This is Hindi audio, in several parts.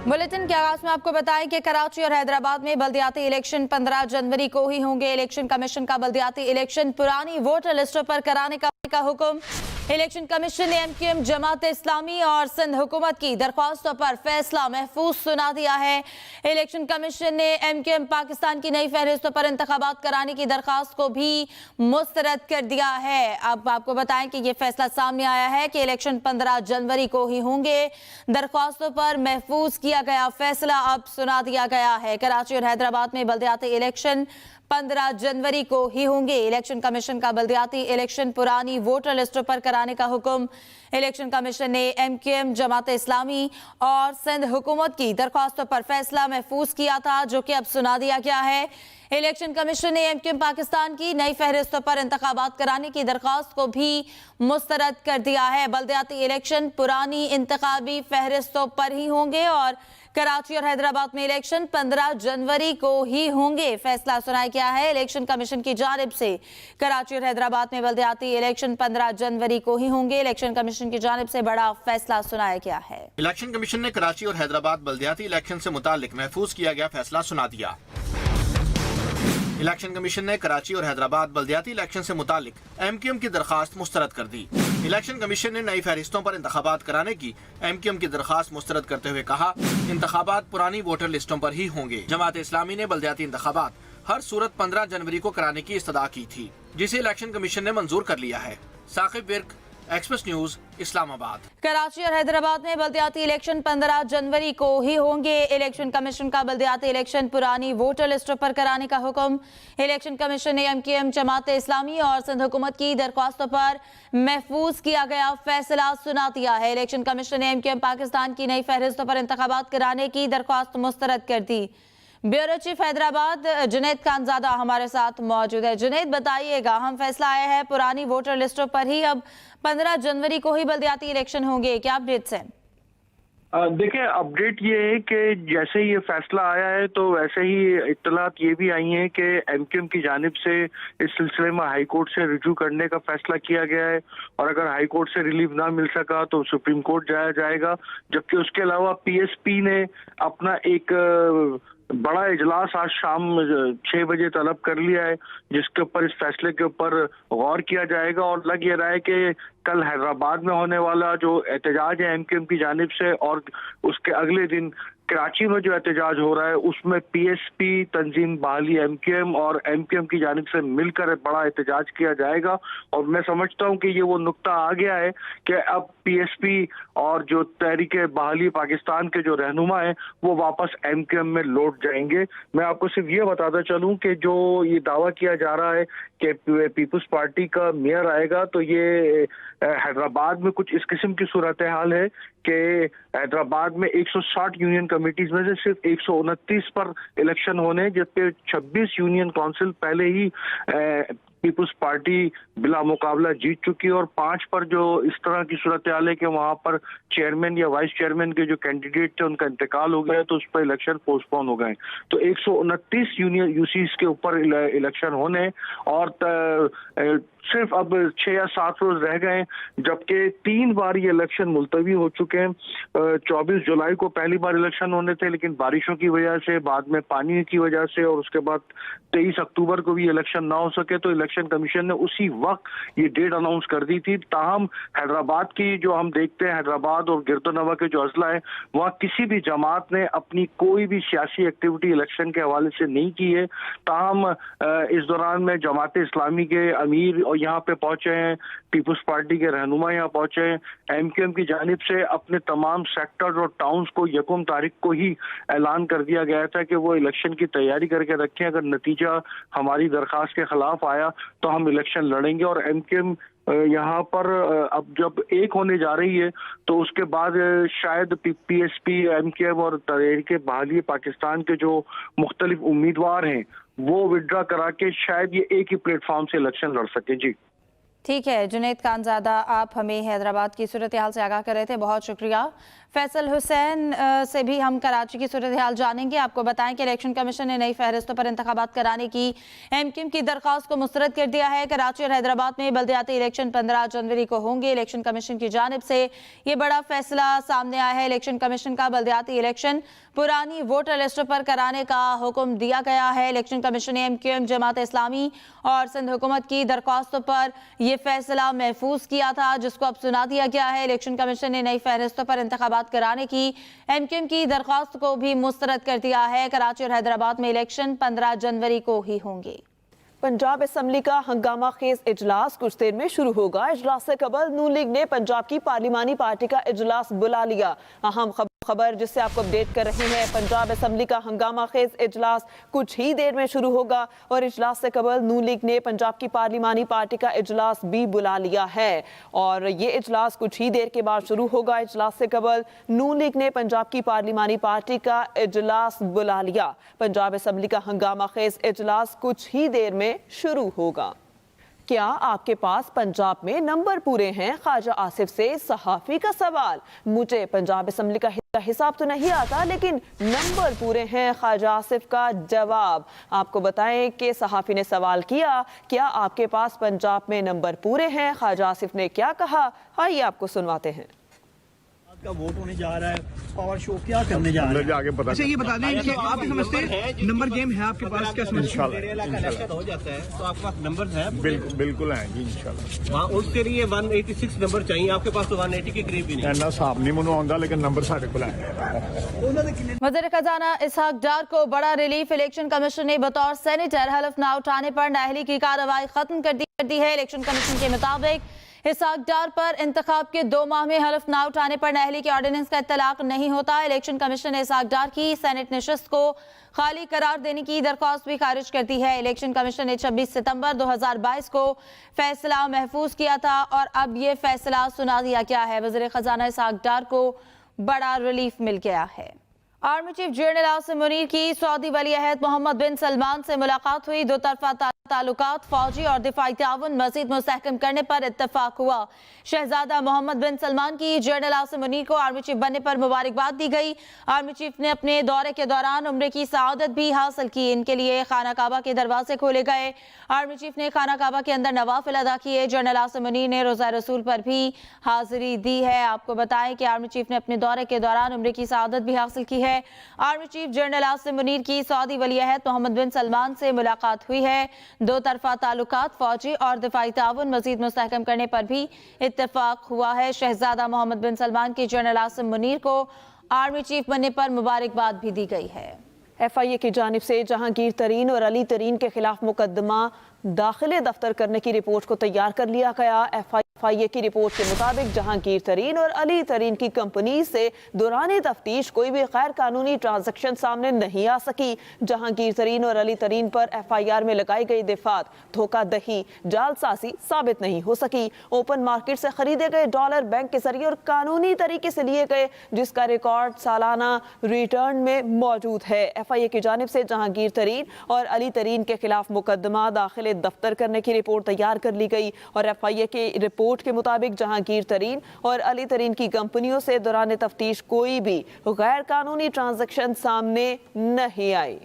बुलेटिन के आगाज में आपको बताएं कि कराची और हैदराबाद में बल्दियाती इलेक्शन 15 जनवरी को ही होंगे। इलेक्शन कमीशन का बल्दियाती इलेक्शन पुरानी वोटर लिस्टों पर कराने का हुक्म। इलेक्शन कमीशन ने एमक्यूएम, जमात इस्लामी और सिंध हुकूमत की दरख्वास्तों पर फैसला महफूज सुना दिया है। इलेक्शन कमीशन ने एमक्यूएम पाकिस्तान की नई फहरिस्तों पर इंतखाबात कराने की दरख्वास्त को भी मुस्तरद कर दिया है। अब आपको बताएं कि यह फैसला सामने आया है कि इलेक्शन 15 जनवरी को ही होंगे। दरख्वास्तों पर महफूज किया गया फैसला अब सुना दिया गया है। कराची और हैदराबाद में बल्दियाती इलेक्शन 15 जनवरी को ही होंगे। इलेक्शन कमीशन का बल्दियाती इलेक्शन पुरानी वोटर लिस्टों पर कराने का हुक्म। इलेक्शन कमीशन ने एमक्यूएम, जमात इस्लामी और सिंध हुकूमत की दरख्वास्तों पर फैसला महफूज किया था, जो कि अब सुना दिया गया है। इलेक्शन कमीशन ने एमक्यूएम पाकिस्तान की नई फहरिस्तों पर इंतखाबात कराने की दरख्वास्त को भी मुस्तरद कर दिया है। बल्दियाती इलेक्शन पुरानी इंतखाबी फहरिस्तों पर ही होंगे और कराची और हैदराबाद में इलेक्शन 15 जनवरी को ही होंगे। फैसला सुनाया गया है इलेक्शन कमीशन की जानिब से। कराची और हैदराबाद में बल्दियाती इलेक्शन 15 जनवरी को ही होंगे। इलेक्शन कमीशन की जानिब से बड़ा फैसला सुनाया गया है। इलेक्शन कमीशन ने कराची और हैदराबाद बल्दियाती इलेक्शन से मुतालिक महफूज किया गया फैसला सुना दिया। इलेक्शन कमीशन ने कराची और हैदराबाद बल्दियाती इलेक्शन से मुतालिक एमक्यूएम की दरखास्त मुस्तरद कर दी। इलेक्शन कमीशन ने नई फहरिस्तों पर इंतखाबात कराने की एमक्यूएम की दरखास्त मुस्तरद करते हुए कहा, इंतखाबात पुरानी वोटर लिस्टों पर ही होंगे। जमात इस्लामी ने बल्दियाती इंतखाबात हर सूरत 15 जनवरी को कराने की इस्तदा की थी, जिसे इलेक्शन कमीशन ने मंजूर कर लिया है। Saqib Virk, express news, Islamabad. कराची और हैदराबाद में बल्दियाती इलेक्शन 15 जनवरी को ही होंगे। इलेक्शन कमीशन का बल्दियाती इलेक्शन पुरानी वोटर लिस्टों पर कराने का हुक्म। इलेक्शन कमीशन ने एमक्यूएम, जमात इस्लामी और सिंध हुकूमत की दरख्वास्तों पर महफूज किया गया फैसला सुना दिया है। इलेक्शन कमीशन ने एमक्यूएम पाकिस्तान की नई फहरिस्तों पर इंतखाबात कराने की दरख्वास्त मुस्तरद कर दी। ब्यूरो चीफ हैदराबाद जुनैद खानजादा हमारे साथ मौजूद है। जुनैद, बताइएगा, हम फैसला आया है पुरानी वोटर लिस्टों पर ही अब 15 जनवरी को ही बल्दियाती इलेक्शन होंगे, क्या अपडेट्स हैं? देखिए, अपडेट ये है कि जैसे ही ये फैसला आया है तो वैसे ही इत्तलात ये भी आई हैं कि एमक्यूएम की जानिब से इस सिलसिले में हाई कोर्ट से रिव्यू करने का फैसला किया गया है और अगर हाई कोर्ट से रिलीफ ना मिल सका तो सुप्रीम कोर्ट जाया जाएगा। जबकि उसके अलावा पीएसपी ने अपना एक बड़ा इजलास आज शाम 6 बजे तलब कर लिया है, जिसके ऊपर इस फैसले के ऊपर गौर किया जाएगा। और लग ये रहा है कि कल हैदराबाद में होने वाला जो एहतजाज है एमक्यूएम की जानिब से और उसके अगले दिन कराची में जो एहतजाज हो रहा है उसमें पीएसपी, तंजीम बहाली एमक्यूएम और एमक्यूएम की जानिब से मिलकर बड़ा एहतजाज किया जाएगा। और मैं समझता हूं कि ये वो नुक्ता आ गया है कि अब पीएसपी और जो तहरीक बहाली पाकिस्तान के जो रहनुमा हैं वो वापस एमक्यूएम में लौट जाएंगे। मैं आपको सिर्फ ये बताता चलूं कि जो ये दावा किया जा रहा है कि पीपुल्स पार्टी का मेयर आएगा, तो ये हैदराबाद में कुछ इस किस्म की सूरत हाल है कि हैदराबाद में 160 यूनियन कमेटीज में से सिर्फ 129 पर इलेक्शन होने, जबकि 26 यूनियन काउंसिल पहले ही पीपुल्स पार्टी बिला मुकाबला जीत चुकी है और 5 पर जो इस तरह की सूरत हाल है कि वहां पर चेयरमैन या वाइस चेयरमैन के जो कैंडिडेट थे उनका इंतकाल हो गया है, तो उस पर इलेक्शन पोस्टपोन हो गए। तो 129 यूनियन यूसीज के ऊपर इलेक्शन होने और सिर्फ अब 6 या 7 रोज रह गए, जबकि 3 बार ये इलेक्शन मुलतवी हो चुके हैं। 24 जुलाई को पहली बार इलेक्शन होने थे, लेकिन बारिशों की वजह से, बाद में पानी की वजह से और उसके बाद 23 अक्टूबर को भी इलेक्शन ना हो सके, तो इलेक्शन कमीशन ने उसी वक्त ये डेट अनाउंस कर दी थी। ताहम हैदराबाद की जो हम देखते हैं, हैदराबाद और गिरदोनवा के जो अजला है, वहाँ किसी भी जमात ने अपनी कोई भी सियासी एक्टिविटी इलेक्शन के हवाले से नहीं की है। ताहम इस दौरान में जमात इस्लामी के अमीर यहाँ पे पहुंचे हैं, पीपुल्स पार्टी के रहनुमा यहाँ पहुंचे हैं। एमक्यूएम की जानिब से अपने तमाम सेक्टर्स और टाउन्स को 1 तारीख को ही ऐलान कर दिया गया था कि वो इलेक्शन की तैयारी करके रखें, अगर नतीजा हमारी दरखास्त के खिलाफ आया तो हम इलेक्शन लड़ेंगे। और एमक्यूएम यहाँ पर अब जब एक होने जा रही है तो उसके बाद शायद पीएसपी, एमक्यूएम और तहरीक बहाली पाकिस्तान के जो मुख्तलिफ उम्मीदवार हैं वो विड्रा करा के शायद ये एक ही प्लेटफॉर्म से इलेक्शन लड़ सके। जी। ठीक है जुनैद खानजादा, आप हमें हैदराबाद की सूरत हाल से आगाह कर रहे थे, बहुत शुक्रिया। फैसल हुसैन से भी हम कराची की सूरत हाल जानेंगे। आपको बताएं कि इलेक्शन कमीशन ने नई फहरिस्तों पर इंतखाबात कराने की एमक्यूएम की दरख्वास्त को मुस्तरद कर दिया है। कराची और हैदराबाद में बल्दियाती इलेक्शन 15 जनवरी को होंगे। इलेक्शन कमीशन की जानिब से ये बड़ा फैसला सामने आया है। इलेक्शन कमीशन का बल्दियाती इलेक्शन पुरानी वोटर लिस्टों पर कराने का हुक्म दिया गया है। इलेक्शन कमीशन ने एमक्यूएम, जमात इस्लामी और सिंध हुकूमत की दरख्वास्तों पर यह फैसला महफूज किया था, जिसको अब सुना दिया गया है। इलेक्शन कमीशन ने नई फहरिस्तों पर इंतखाबात कराने की एमक्यूएम की दरख्वास्त को भी मुस्तरद कर दिया है। कराची और हैदराबाद में इलेक्शन 15 जनवरी को ही होंगे। पंजाब असम्बली का हंगामा खेज इजलास कुछ देर में शुरू होगा। इजलास से कबल नून लीग ने पंजाब की पार्लिमानी पार्टी का इजलास बुला लिया। अहम खबर जिससे आपको अपडेट कर रहे हैं, पंजाब असम्बली का हंगामा खेज इजलास कुछ ही देर में शुरू होगा और इजलास से कबल नून लीग ने पंजाब की पार्लिमानी पार्टी का इजलास भी बुला लिया है और ये इजलास कुछ ही देर के बाद शुरू होगा। इजलास से कबल नून लीग ने पंजाब की पार्लिमानी पार्टी का इजलास बुला लिया। पंजाब असम्बली का हंगामा खेज इजलास कुछ ही देर में शुरू होगा। क्या आपके पास पंजाब में नंबर पूरे हैं? ख्वाजा आसिफ से सहाफी का सवाल। मुझे पंजाब असम्बली का हिसाब तो नहीं आता, लेकिन नंबर पूरे हैं, ख्वाजा आसिफ का जवाब। आपको बताएं कि सहाफी ने सवाल किया, क्या आपके पास पंजाब में नंबर पूरे हैं? ख्वाजा आसिफ ने क्या कहा, आइए आपको सुनवाते हैं। का वोट होने जा रहा है, पावर शो क्या करने जा रहा है आगे पता। अच्छा ये बता दें कि आप समझते हैं नंबर गेम है आपके पास? क्या समझते हैं हो जाता है तो आपके पास नंबर है? बिल्कुल है जी, इंशाल्लाह। वहाँ उसके लिए 186 नंबर चाहिए, आपके पास तो 180 के करीब भी नहीं। इतना साहब नहीं मनो आंदा, लेकिन नंबर साढ़े को है। वज़ीर खजाना इसहाक डार को बड़ा रिलीफ। इलेक्शन कमीशन ने बतौर सेनेटर हलफ न उठाने पर नाअहली की कार्रवाई खत्म कर दी है। इलेक्शन कमीशन के मुताबिक इसहाक डार पर इंतखाब के 2 माह में हलफ ना उठाने पर नाअहली के ऑर्डिनेंस का इत्तलाक नहीं होता। इलेक्शन कमीशन ने इसहाक डार की सेनेट नशिस्त को खाली करार देने की दरख्वास्त भी खारिज कर दी है। इलेक्शन कमीशन ने 26 सितंबर 2022 को फैसला महफूज किया था और अब ये फैसला सुना दिया गया है। वज़ीर खजाना इसहाक डार को बड़ा रिलीफ मिल गया है। Army chief general Asim Munir की सऊदी वली अहद मोहम्मद बिन सलमान से मुलाकात हुई। दो तरफा ताल्लुकात, फौजी और दिफाई ताउन मजीद मुस्तहकम करने पर इत्तफाक हुआ। शहजादा मोहम्मद बिन सलमान की जनरल आसिम मुनीर को आर्मी चीफ बनने पर मुबारकबाद दी गई। आर्मी चीफ ने अपने दौरे के दौरान उम्रे की सआदत भी हासिल की। इनके लिए खाना काबा के दरवाजे खोले गए। आर्मी चीफ ने खाना काबा के अंदर नवाफिल अदा किए। जनरल आसिम मुनीर ने रोज़ा रसूल पर भी हाजिरी दी है। आपको बताएं कि आर्मी चीफ ने अपने दौरे के दौरान उम्रे की सआदत भी हासिल की है। Army chief general Asim Munir की सऊदी वली अहद मोहम्मद बिन सलमान से मुलाकात हुई है। दो तरफा ताल्लुकात, फौजी और दिफाई ताउन मजीद मुस्तहकम करने पर भी इत्तफाक हुआ है। शहजादा मोहम्मद बिन सलमान की जनरल आसिम मुनीर को आर्मी चीफ बनने पर मुबारकबाद भी दी गई है। FIA की जानिब से जहांगीर तरीन और अली तरीन के खिलाफ मुकदमा दाखिले दफ्तर करने की रिपोर्ट को तैयार कर लिया गया। FIA की रिपोर्ट के मुताबिक जहांगीर तरीन और अली तरीन की कंपनी से दौरान तफ्तीश कोई भी गैर कानूनी ट्रांजैक्शन सामने नहीं आ सकी। जहांगीर तरीन और अली तरीन पर FIR में लगाई गई दफात धोखादही, जालसाजी साबित नहीं हो सकी। ओपन मार्केट से खरीदे गए डॉलर बैंक के जरिए और कानूनी तरीके से लिए गए, जिसका रिकॉर्ड सालाना रिटर्न में मौजूद है। FIA की जानिब से जहांगीर तरीन और अली तरीन के खिलाफ मुकदमा दाखिले दफ्तर करने की रिपोर्ट तैयार कर ली गई और FIA के रिपोर्ट के मुताबिक जहांगीर तरीन और अली तरीन की कंपनियों से दौरान तफ्तीश कोई भी गैर कानूनी ट्रांजैक्शन सामने नहीं आई।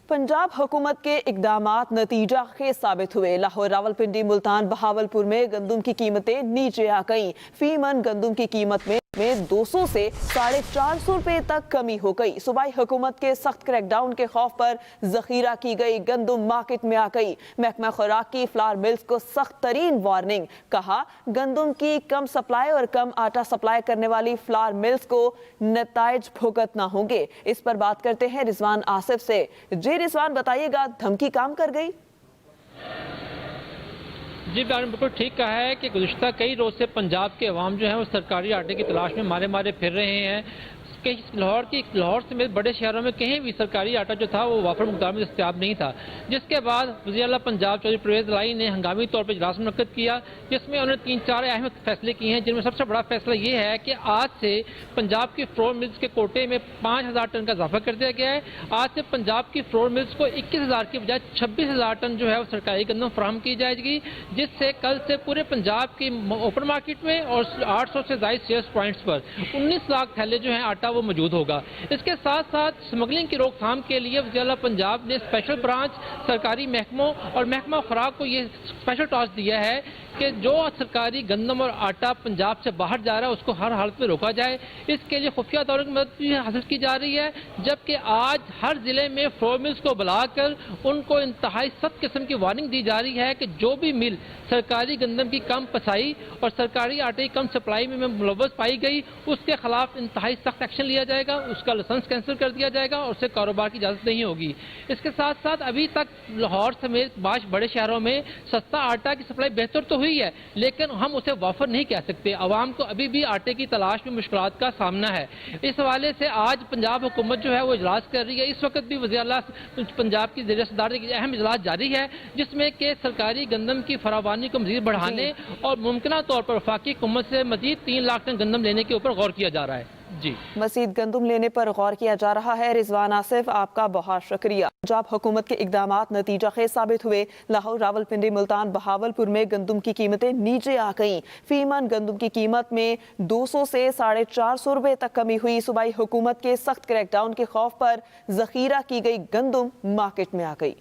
पंजाब हुकूमत के इकदामात नतीजा खेज साबित हुए। लाहौर, रावलपिंडी, मुल्तान, बहावलपुर में गंदम की कीमतें नीचे आ गईं। फी मन गंदम की कीमत में 200 से 450 रुपए तक कमी हो गई। सूबाई हुकूमत के सख्त क्रैकडाउन के खौफ पर जखीरा की गई गंदम मार्केट में आ गई। महकमा खुराक की फ्लावर मिल्स को सख्त तरीन वार्निंग, कहा गंदम की कम सप्लाई और कम आटा सप्लाई करने वाली फ्लावर मिल्स को नताइज भुगतना होंगे। इस पर बात करते हैं रिजवान आसिफ से। जी रिजवान, बताइएगा, धमकी काम कर गई? जी बिल्कुल ठीक कहा है कि गुज़िश्ता कई रोज़ से पंजाब के अवाम जो है वो सरकारी आटे की तलाश में मारे फिर रहे हैं। कहीं लाहौर समेत बड़े शहरों में कहीं भी सरकारी आटा जो था वो वाफर मुकदार में दस्तयाब नहीं था, जिसके बाद वज़ीर आला पंजाब चौधरी परवेज़ इलाही ने हंगामी तौर पर इजलास मुनक्किद किया, जिसमें उन्होंने 3-4 अहम फैसले किए हैं, जिनमें सबसे बड़ा फैसला ये है कि आज से पंजाब की फ्लोर मिल्स के कोटे में 5000 टन का इजाफा कर दिया गया है। आज से पंजाब की फ्लोर मिल्स को 21,000 की बजाय 26,000 टन जो है वो सरकारी गंदम फराहम की जाएगी, जिससे कल से पूरे पंजाब की ओपन मार्केट में और 800 से ज्यादा सेल्स पॉइंट्स पर 19 लाख थैले जो है आटा वो मौजूद होगा। इसके साथ साथ स्मगलिंग की रोकथाम के लिए वज़ीर आला पंजाब ने स्पेशल ब्रांच सरकारी महकमों और महकमा खुराक को ये स्पेशल टास्क दिया है कि जो सरकारी गंदम और आटा पंजाब से बाहर जा रहा है उसको हर हालत में रोका जाए। इसके लिए खुफिया दौरे की मदद भी हासिल की जा रही है, जबकि आज हर जिले में फ्लोर मिल्स को बुलाकर उनको इंतहाई सख्त किस्म की वार्निंग दी जा रही है कि जो भी मिल सरकारी गंदम की कम पसाई और सरकारी आटे की कम सप्लाई में मुलव्वस पाई गई उसके खिलाफ इंतहाई सख्त एक्शन लिया जाएगा, उसका लाइसेंस कैंसिल कर दिया जाएगा और उससे कारोबार की इजाजत नहीं होगी। इसके साथ साथ अभी तक लाहौर समेत 5 बड़े शहरों में सस्ता आटा की सप्लाई बेहतर तो हुई है, लेकिन हम उसे वाफर नहीं कह सकते। आवाम को अभी भी आटे की तलाश में मुश्किलात का सामना है। इस हवाले से आज पंजाब हुकूमत जो है वो इजलास कर रही है। इस वक्त भी वज़ीर आला पंजाब की ज़ेर सदारत एक अहम इजलास जारी है, जिसमें कि सरकारी गंदम की फरावानी को मजीद बढ़ाने और मुमकिन तौर पर वफाकी हुकूमत से मजीद 3 लाख टन गंदम लेने के ऊपर गौर किया जा रहा है। जी, मजीद गंदम लेने पर गौर किया जा रहा है। रिजवान आसिफ, आपका बहुत शुक्रिया। पंजाब हुकूमत के इकदामात नतीजा खेज साबित हुए। लाहौर, रावलपिंडी, मुल्तान, बहावलपुर में गंदम की कीमतें नीचे आ गईं। फीमन गंदम की कीमत में 200 से 450 रुपए तक कमी हुई। सूबाई हुकूमत के सख्त क्रैकडाउन के खौफ पर जखीरा की गई गंदम मार्केट में आ गई।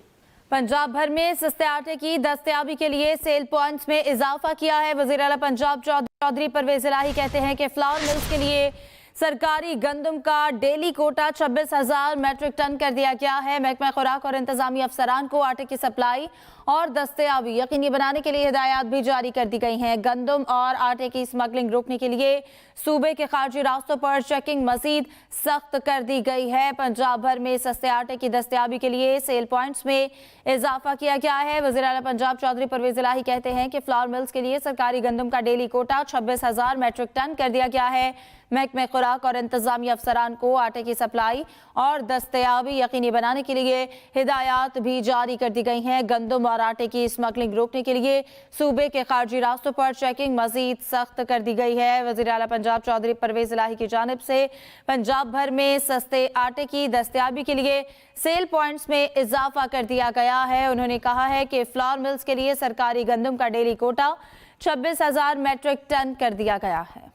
पंजाब भर में सस्ते आटे की दस्तयाबी के लिए सेल पॉइंट्स में इजाफा किया है। वज़ीर आला पंजाब चौधरी परवेज़ इलाही कहते हैं कि फ्लावर मिल्स के लिए सरकारी गंदम का डेली कोटा 26,000 मैट्रिक टन कर दिया गया है। महकमा खुराक और इंतजामी अफसरान को आटे की सप्लाई और दस्तयाबी यकीनी बनाने के लिए हिदायत भी जारी कर दी गई हैं। गंदम और आटे की स्मगलिंग रोकने के लिए सूबे के खारजी रास्तों पर चेकिंग मजीद सख्त कर दी गई है। पंजाब भर में सस्ते आटे की दस्तयाबी के लिए सेल पॉइंट्स में इजाफा किया गया है। वज़ीर आला पंजाब चौधरी परवेज़ इलाही कहते हैं कि फ्लावर मिल्स के लिए सरकारी गंदम का डेली कोटा 26,000 मैट्रिक टन कर दिया गया है। महकमे खुराक और इंतजामी अफसरान को आटे की सप्लाई और दस्तयाबी यकीनी बनाने के लिए हिदायत भी जारी कर दी गई हैं। गंदम और आटे की स्मगलिंग रोकने के लिए सूबे के खारजी रास्तों पर चेकिंग मजीद सख्त कर दी गई है। वज़ीर आला पंजाब चौधरी परवेज़ इलाही की जानिब से पंजाब भर में सस्ते आटे की दस्तयाबी के लिए सेल पॉइंट्स में इजाफा कर दिया गया है। उन्होंने कहा है कि फ्लावर मिल्स के लिए सरकारी गंदम का डेली कोटा 26,000 मैट्रिक टन कर दिया गया है।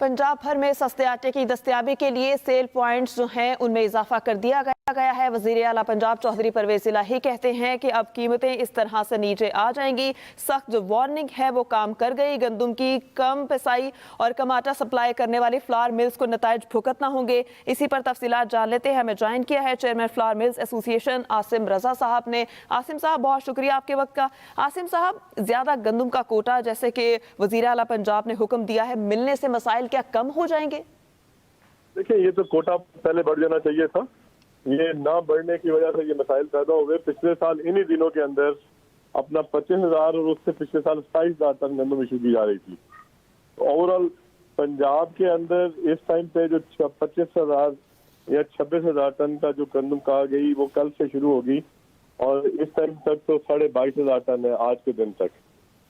पंजाब भर में सस्ते आटे की दस्तयाबी के लिए सेल पॉइंट्स जो हैं उनमें इजाफा कर दिया गया है। वज़ीर आला पंजाब चौधरी परवेज़ इलाही कहते हैं कि अब कीमतें इस तरह से नीचे आ जाएंगी। सख्त जो वार्निंग है वो काम कर गई। गंदम की कम पिसाई और कम आटा सप्लाई करने वाली फ्लावर मिल्स को नताइज भुगतना होंगे। इसी पर तफसीलात जान लेते हैं। हमें ज्वाइन किया है chairman flour mills association Asim Raza साहब ने। आसिम साहब, बहुत शुक्रिया आपके वक्त का। आसिम साहब, ज्यादा गंदम का कोटा जैसे कि वज़ीर आला पंजाब ने हुक्म दिया है, मिलने से मसाइल क्या कम हो जाएंगे? देखिए, ये तो कोटा पहले बढ़ जाना चाहिए था। ये ना बढ़ने की वजह से ये मसाइल पैदा हो गए। पिछले साल इन्हीं दिनों के अंदर अपना 25,000 और उससे पिछले साल 27,000 टन गंदम इशू की जा रही थी। ओवरऑल पंजाब के अंदर इस टाइम पे जो 25,000 या 26,000 टन का जो गंदम कहा गई वो कल से शुरू होगी और इस टाइम तक तो 22,500 टन है आज के दिन तक,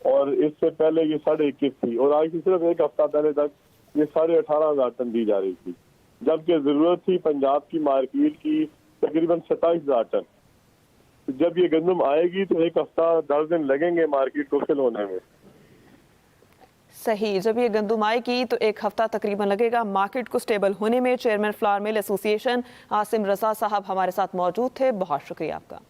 और इससे पहले ये 21,500 थी और आज से सिर्फ एक हफ्ता पहले तक ये 18,500 टन दी जा रही थी, जबकि जरूरत थी पंजाब की मार्केट की तकरीबन 27,000 टन। तो जब ये गंदम आएगी तो एक हफ्ता 10 दिन लगेंगे मार्केट को फिल होने में। सही, जब ये गंदम आएगी तो एक हफ्ता तकरीबन लगेगा मार्केट को स्टेबल होने में। Chairman flour mill association Asim Raza साहब हमारे साथ मौजूद थे, बहुत शुक्रिया आपका।